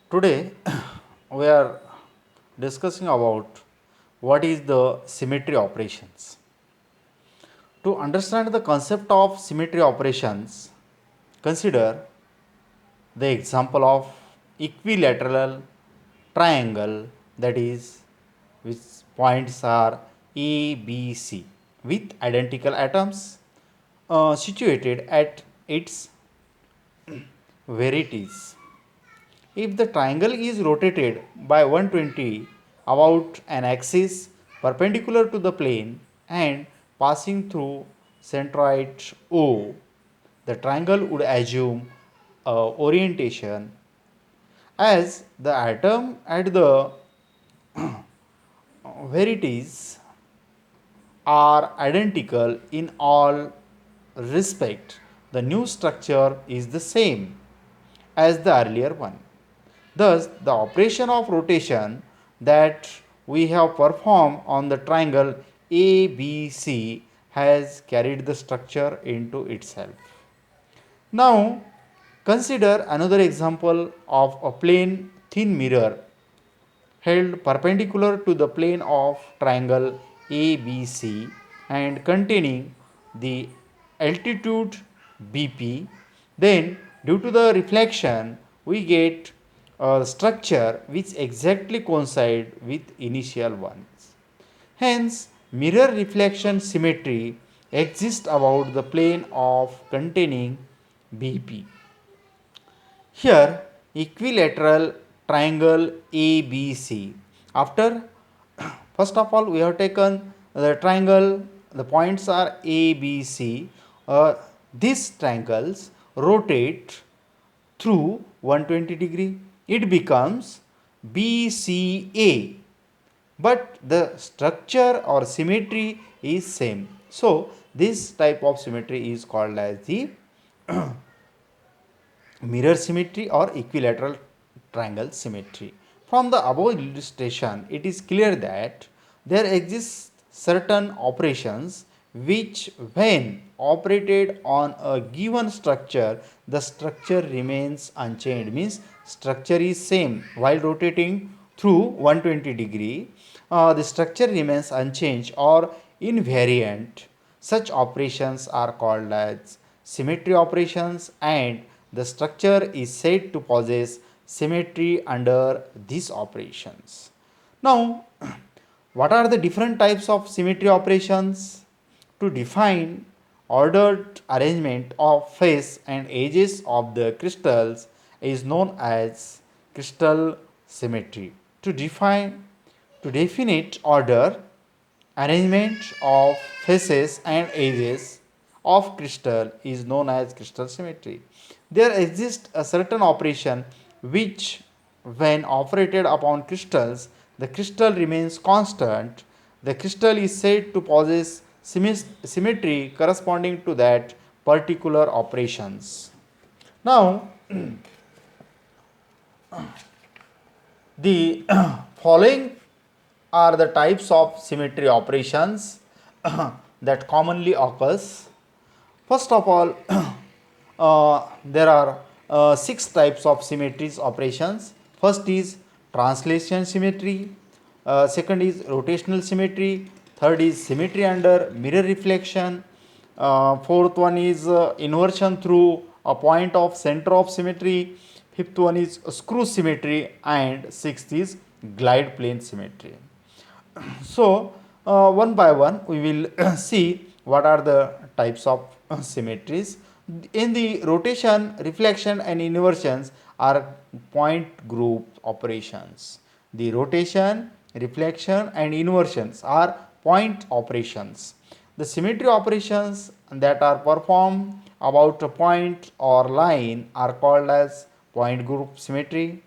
Today we are discussing about what is the symmetry operations. To understand the concept of symmetry operations, consider the example of equilateral triangle, that is, which points are A, B, C with identical atoms situated at its verities. If the triangle is rotated by 120 about an axis perpendicular to the plane and passing through centroid O, the triangle would assume orientation as the atom at the verities are identical in all respect. The new structure is the same as the earlier one. Thus, the operation of rotation that we have performed on the triangle ABC has carried the structure into itself. Now, consider another example of a plane thin mirror held perpendicular to the plane of triangle ABC and containing the altitude BP. Then, due to the reflection, we get a structure which exactly coincide with initial ones. Hence, mirror reflection symmetry exists about the plane of containing BP. Here, equilateral triangle ABC. After, first of all, we have taken the triangle, the points are ABC. These triangles rotate through 120 degree. It becomes BCA, but the structure or symmetry is same. So, this type of symmetry is called as the mirror symmetry or equilateral triangle symmetry. From the above illustration, it is clear that there exist certain operations which, when operated on a given structure, the structure remains unchanged, means structure is same while rotating through 120 degree. The structure remains unchanged or invariant. Such operations are called as symmetry operations, and the structure is said to possess symmetry under these operations. Now, what are the different types of symmetry operations? To define ordered arrangement of face and edges of the crystals is known as crystal symmetry. To define to definite order arrangement of faces and edges of crystal is known as crystal symmetry. There exists a certain operation which, when operated upon crystals, the crystal remains constant. The crystal is said to possess symmetry corresponding to that particular operations. Now, the following are the types of symmetry operations that commonly occurs. First of all, there are six types of symmetries operations. First is translation symmetry. Second is rotational symmetry. Third is symmetry under mirror reflection. Fourth one is inversion through a point of center of symmetry. Fifth one is screw symmetry, and sixth is glide plane symmetry. So, one by one, we will see what are the types of symmetries. In the rotation, reflection, and inversions are point group operations. The rotation, reflection, and inversions are point operations. The symmetry operations that are performed about a point or line are called as point group symmetry.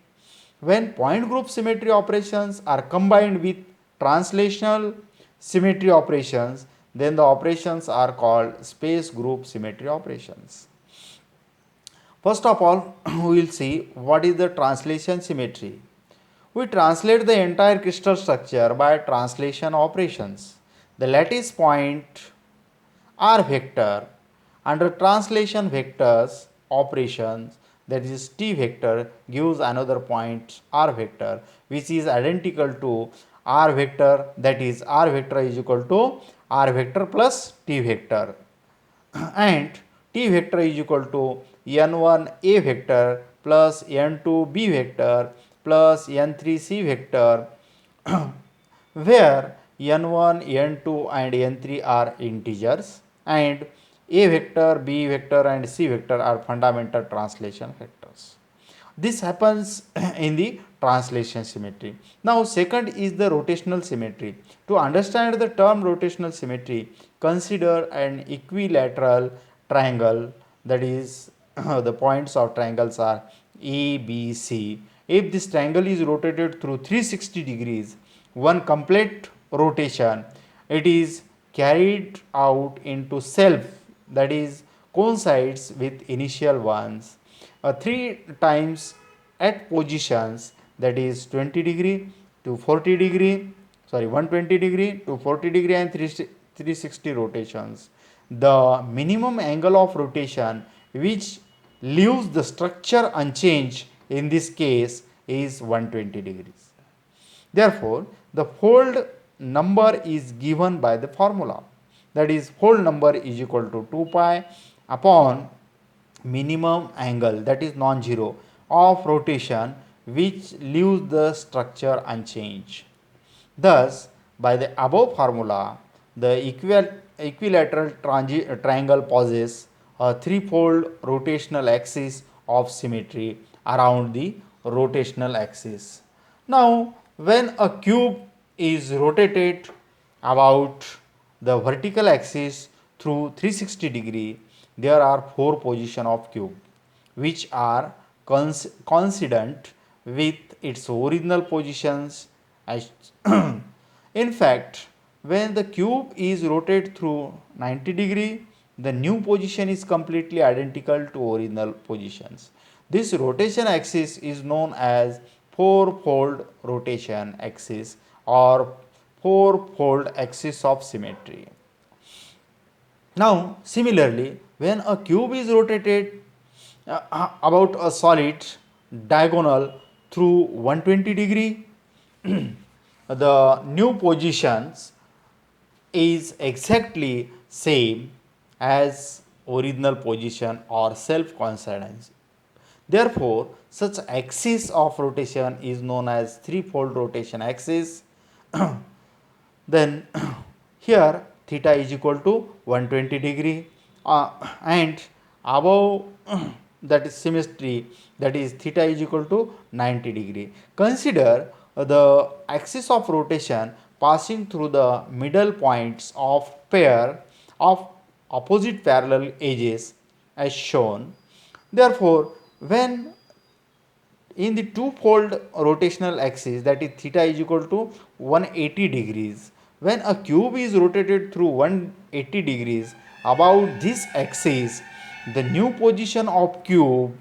When point group symmetry operations are combined with translational symmetry operations, then the operations are called space group symmetry operations. First of all, we will see what is the translation symmetry. We translate the entire crystal structure by translation operations. The lattice point R vector under translation vectors operations, that is t vector, gives another point r vector, which is identical to r vector, that is r vector is equal to r vector plus t vector, and t vector is equal to n1 a vector plus n2 b vector plus n3 c vector, where n1, n2 and n3 are integers and a vector, b vector and c vector are fundamental translation vectors. This happens in the translation symmetry. Now second is the rotational symmetry. To understand the term rotational symmetry, consider an equilateral triangle, that is the points of triangles are A, B, C. If this triangle is rotated through 360 degrees, one complete rotation, it is carried out into self, that is coincides with initial ones, three times at positions, that is 20 degree to 40 degree, sorry 120 degree to 40 degree and 360 rotations. The minimum angle of rotation which leaves the structure unchanged in this case is 120 degrees. Therefore, the fold number is given by the formula, that is fold number is equal to 2 pi upon minimum angle, that is non-zero, of rotation which leaves the structure unchanged. Thus, by the above formula, the equilateral triangle possesses a threefold rotational axis of symmetry around the rotational axis. Now, when a cube is rotated about the vertical axis through 360 degree, there are four positions of cube which are coincident with its original positions. As in fact, when the cube is rotated through 90 degree, the new position is completely identical to original positions. This rotation axis is known as four-fold rotation axis or four-fold axis of symmetry. Now, similarly, when a cube is rotated about a solid diagonal through 120 degree, the new positions is exactly same as original position or self coincidence. Therefore, such axis of rotation is known as threefold rotation axis. Then here theta is equal to 120 degree, and above that is symmetry, that is theta is equal to 90 degree. Consider the axis of rotation passing through the middle points of pair of opposite parallel edges as shown. Therefore, when in the two-fold rotational axis, that is theta is equal to 180 degrees, when a cube is rotated through 180 degrees about this axis, the new position of cube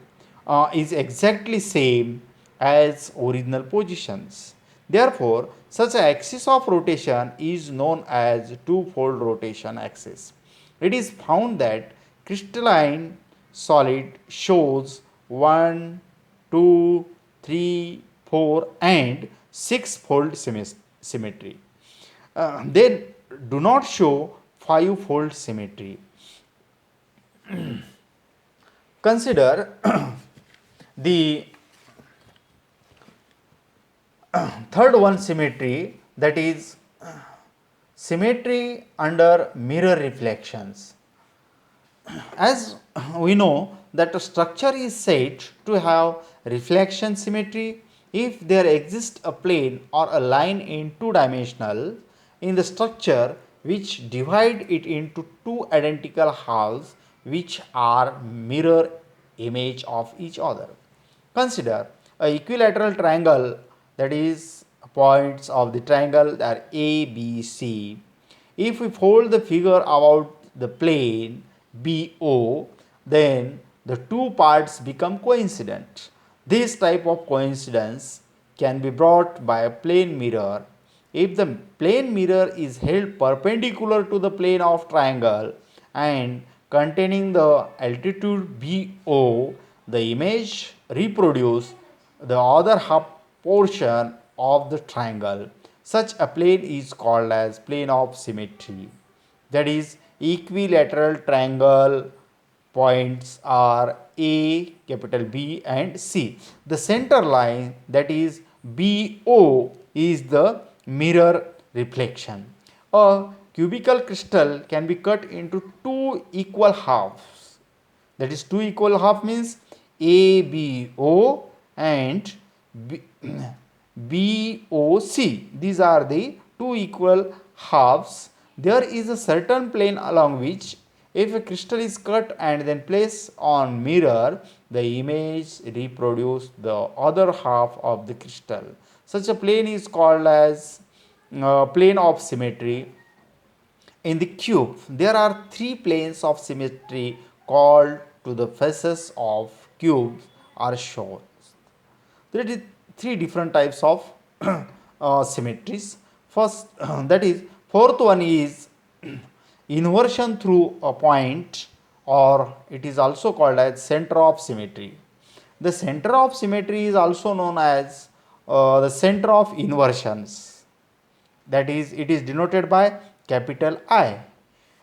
is exactly same as original positions. Therefore, such an axis of rotation is known as two-fold rotation axis. It is found that crystalline solid shows 1, 2, 3, 4 and 6-fold symmetry. They do not show 5-fold symmetry. Consider the third one symmetry, that is symmetry under mirror reflections. As we know that a structure is said to have reflection symmetry if there exists a plane or a line in two-dimensional in the structure which divide it into two identical halves which are mirror image of each other. Consider a equilateral triangle, that is points of the triangle are A, B, C. If we fold the figure about the plane BO, then the two parts become coincident. This type of coincidence can be brought by a plane mirror. If the plane mirror is held perpendicular to the plane of triangle and containing the altitude BO, the image reproduce the other half portion of the triangle. Such a plane is called as plane of symmetry. That is, equilateral triangle points are A, capital B and C. The center line, that is BO, is the mirror reflection. A cubical crystal can be cut into two equal halves. That is, two equal half means ABO and BOC. These are the two equal halves. There is a certain plane along which if a crystal is cut and then placed on mirror, the image reproduce the other half of the crystal. Such a plane is called as plane of symmetry. In the cube, there are three planes of symmetry called to the faces of cubes are shown. There are three different types of symmetries. First, that is, fourth one is inversion through a point, or it is also called as center of symmetry. The center of symmetry is also known as the center of inversions. That is, it is denoted by capital I.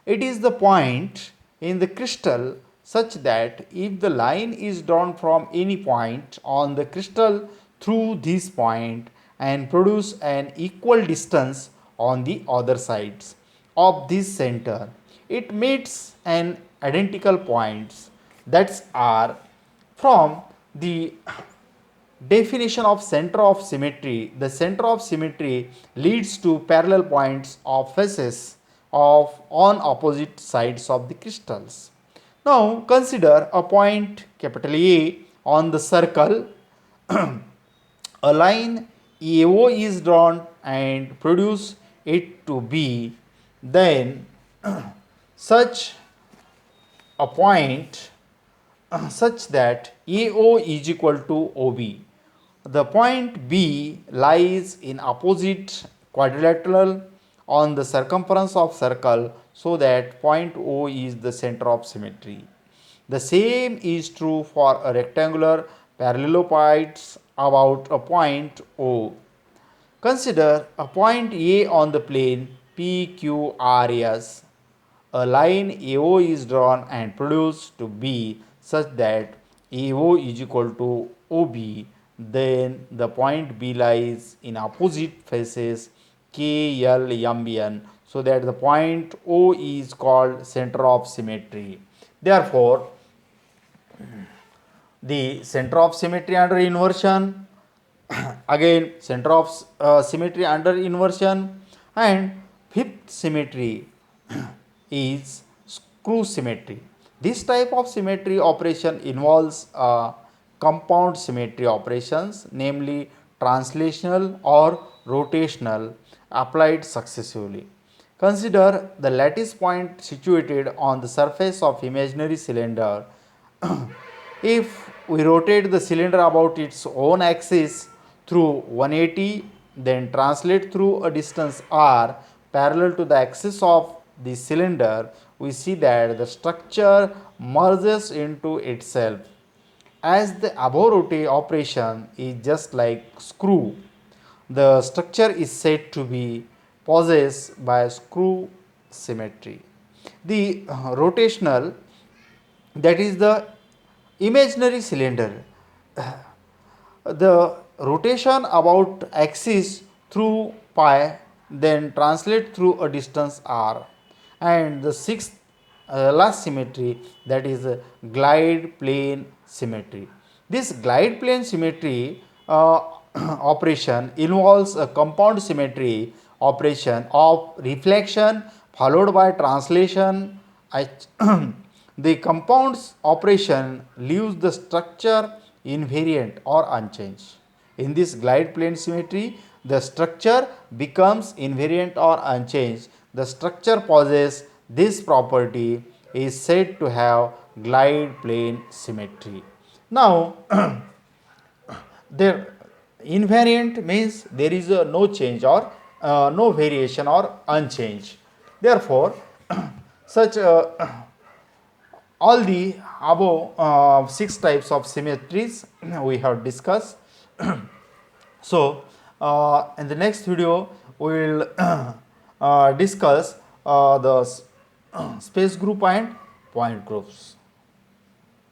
It is the point in the crystal such that if the line is drawn from any point on the crystal through this point and produce an equal distance on the other sides of this center, it meets an identical points that are from the definition of center of symmetry. The center of symmetry leads to parallel points of faces of on opposite sides of the crystals. Now consider a point capital A on the circle. A line AO is drawn and produce it to be then such a point such that AO is equal to OB. The point B lies in opposite quadrilateral on the circumference of circle so that point O is the center of symmetry. The same is true for a rectangular parallelopides about a point O. Consider a point A on the plane PQRS. A line AO is drawn and produced to be such that AO is equal to OB. Then the point B lies in opposite faces KLMN so that the point O is called center of symmetry. Therefore, the center of symmetry under inversion, again center of symmetry under inversion, and fifth symmetry is screw symmetry. This type of symmetry operation involves compound symmetry operations, namely translational or rotational, applied successively. Consider the lattice point situated on the surface of imaginary cylinder. If we rotate the cylinder about its own axis through 180, then translate through a distance r parallel to the axis of the cylinder, we see that the structure merges into itself. As the above rotate operation is just like screw, the structure is said to be possessed by screw symmetry. The rotational, that is the imaginary cylinder, the rotation about axis through pi then translate through a distance r. And the sixth last symmetry, that is glide plane symmetry. This glide plane symmetry operation involves a compound symmetry operation of reflection followed by translation. The compounds operation leaves the structure invariant or unchanged. In this glide plane symmetry, the structure becomes invariant or unchanged. The structure possesses this property is said to have glide plane symmetry. Now, the invariant means there is no change or no variation or unchange. Therefore, such a All the above six types of symmetries we have discussed. So, in the next video, we will discuss the space group and point groups.